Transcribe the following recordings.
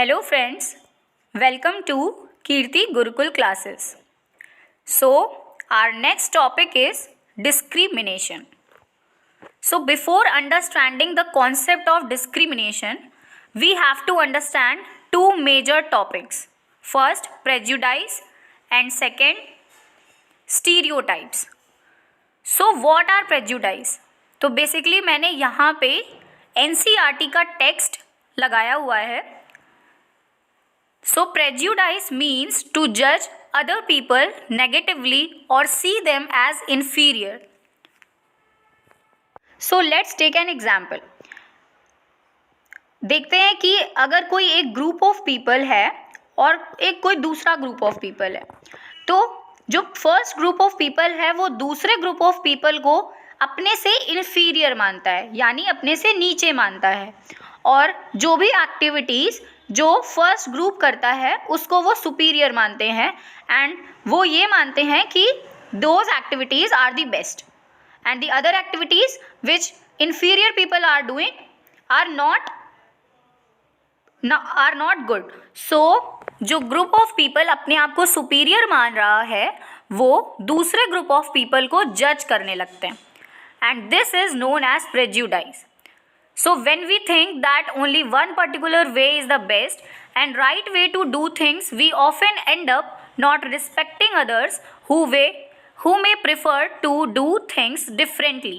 Hello friends, welcome to Kirti Gurukul classes. So our next topic is discrimination. So before understanding the concept of discrimination, we have to understand two major topics. First, prejudice and second, stereotypes. So what are prejudice? तो basically मैंने यहाँ पे NCERT का text लगाया हुआ है. So prejudice means to judge other people negatively or see them as inferior. So let's take an example. देखते हैं कि अगर कोई एक ग्रुप ऑफ पीपल है और एक कोई दूसरा ग्रुप ऑफ पीपल है, तो जो फर्स्ट ग्रुप ऑफ पीपल है वो दूसरे ग्रुप ऑफ पीपल को अपने से इन्फीरियर मानता है, यानी अपने से नीचे मानता है, और जो भी एक्टिविटीज़ जो फर्स्ट ग्रुप करता है उसको वो सुपीरियर मानते हैं, एंड वो ये मानते हैं कि those activities are the best and the other activities which inferior people are doing are not good. So जो ग्रुप ऑफ पीपल अपने आप को सुपीरियर मान रहा है वो दूसरे ग्रुप ऑफ पीपल को जज करने लगते हैं, and this is known as prejudice. So when we think that only one particular way is the best and right way to do things, we often end up not respecting others who may prefer to do things differently.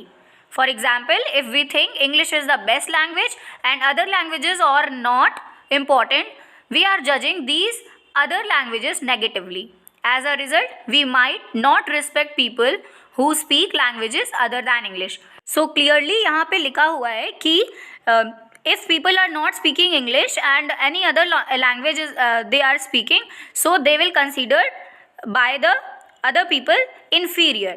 For example, if we think English is the best language and other languages are not important, we are judging these other languages negatively. As a result, we might not respect people who speak languages other than English. So clearly यहाँ पे लिखा हुआ है कि if people are not speaking English and any other languages they are speaking, so they will considered by the other people inferior.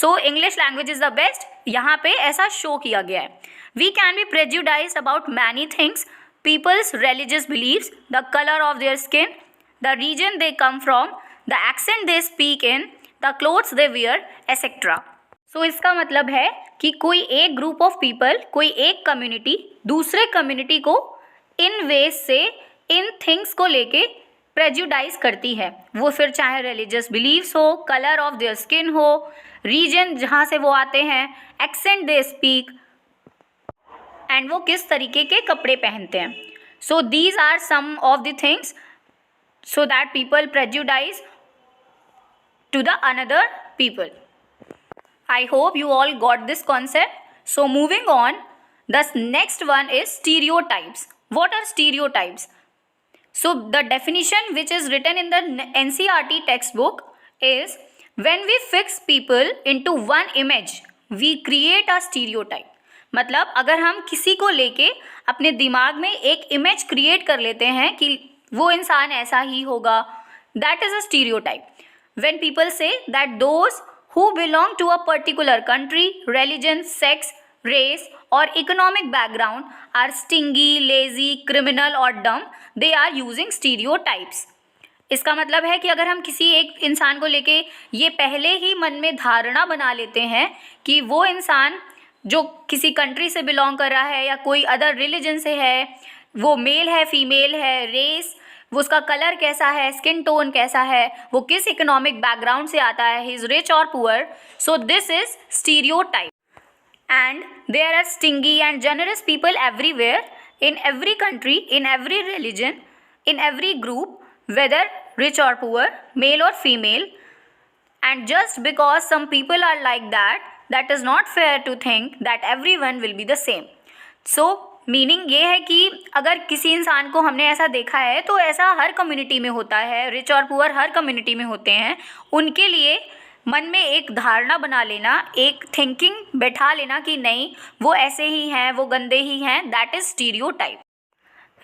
So English language is the best. यहाँ पे ऐसा show किया गया है. We can be prejudiced about many things: people's religious beliefs, the color of their skin, the region they come from, the accent they speak in, the clothes they wear, etc. सो इसका मतलब है कि कोई एक group of people, कोई एक community दूसरे community को इन वेज से, इन थिंग्स को लेके प्रेजुडाइज करती है. वो फिर चाहे रिलीजियस बिलीव्स हो, कलर ऑफ देयर स्किन हो, रीजन जहाँ से वो आते हैं, एक्सेंट दे स्पीक, एंड वो किस तरीके के कपड़े पहनते हैं. So these are some of the things so that people prejudice to the another people. I hope you all got this concept. So moving on, the next one is stereotypes. What are stereotypes? So the definition which is written in the NCERT textbook is when we fix people into one image, we create a stereotype. मतलब अगर हम किसी को लेके अपने दिमाग में एक इमेज क्रिएट कर लेते हैं कि वो इंसान ऐसा ही होगा, that is a stereotype. When people say that those who belong to a particular country, religion, sex, race or economic background are stingy, lazy, criminal or dumb, they are using stereotypes. इसका मतलब है कि अगर हम किसी एक इंसान को लेके ये पहले ही मन में धारणा बना लेते हैं कि वो इंसान जो किसी कंट्री से बिलोंग कर रहा है या कोई अदर रिलीजन से है, वो मेल है, फीमेल है, रेस, वो उसका कलर कैसा है, स्किन टोन कैसा है, वो किस इकोनॉमिक बैकग्राउंड से आता है, ही इज़ रिच और poor, so this is stereotype. And there are stingy and generous people everywhere, in every country, in every religion, in every group, whether rich और poor, male और female. And just because some people are like that, that is not fair to think that everyone will be the same. So meaning ये है कि अगर किसी इंसान को हमने ऐसा देखा है तो ऐसा हर कम्युनिटी में होता है, रिच और पुअर हर कम्युनिटी में होते हैं. उनके लिए मन में एक धारणा बना लेना, एक थिंकिंग बैठा लेना कि नहीं वो ऐसे ही हैं, वो गंदे ही हैं, that is stereotype.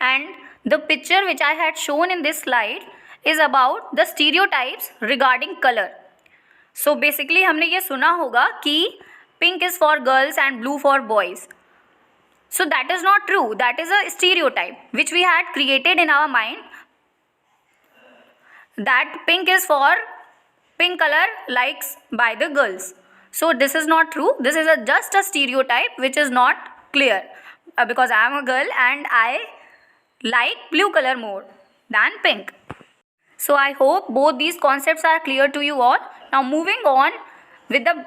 And the picture which I had shown in this slide is about the stereotypes regarding colour. So basically हमने ये सुना होगा कि pink is for girls and blue for boys. So that is not true. That is a stereotype which we had created in our mind, that pink is for pink color likes by the girls. So this is not true. This is just a stereotype which is not clear, because I am a girl and I like blue color more than pink. So I hope both these concepts are clear to you all. Now moving on with the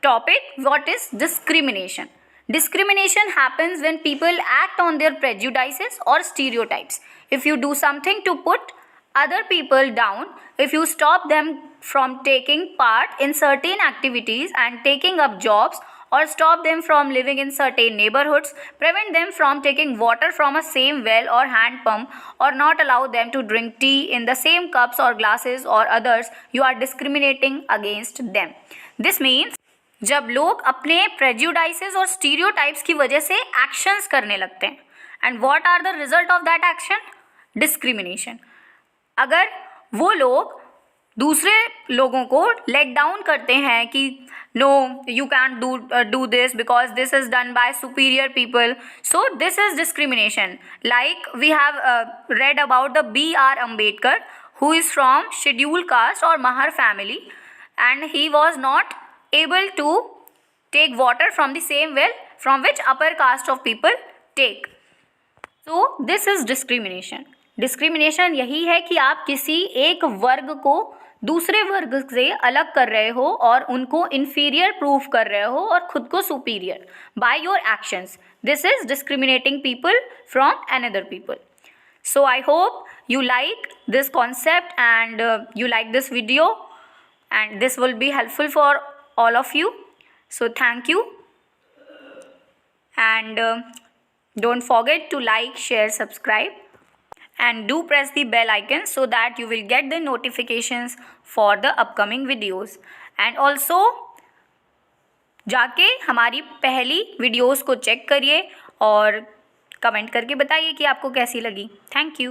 topic, what is discrimination? Discrimination happens when people act on their prejudices or stereotypes. If you do something to put other people down, if you stop them from taking part in certain activities and taking up jobs, or stop them from living in certain neighborhoods, prevent them from taking water from a same well or hand pump, or not allow them to drink tea in the same cups or glasses or others, you are discriminating against them. This means जब लोग अपने prejudices और stereotypes की वजह से actions करने लगते हैं, and what are the result of that action? Discrimination. अगर वो लोग दूसरे लोगों को लेट डाउन करते हैं कि no you can do this because this is done by superior people, so this is discrimination. Like we have read about the B.R. Ambedkar, who is from scheduled caste or Mahar family, and he was not able to take water from the same well from which upper caste of people take. So this is discrimination. Discrimination यही है कि आप किसी एक वर्ग को दूसरे वर्ग से अलग कर रहे हो और उनको इन्फीरियर प्रूव कर रहे हो और खुद को superior by your actions. This is discriminating people from another people. So I hope you like this concept and you like this video, and this will be helpful for all of you. So thank you, and don't forget to like, share, subscribe, and do press the bell icon so that you will get the notifications for the upcoming videos. And also जाके हमारी पहली videos को check करिए और comment करके बताइए कि आपको कैसी लगी. Thank you.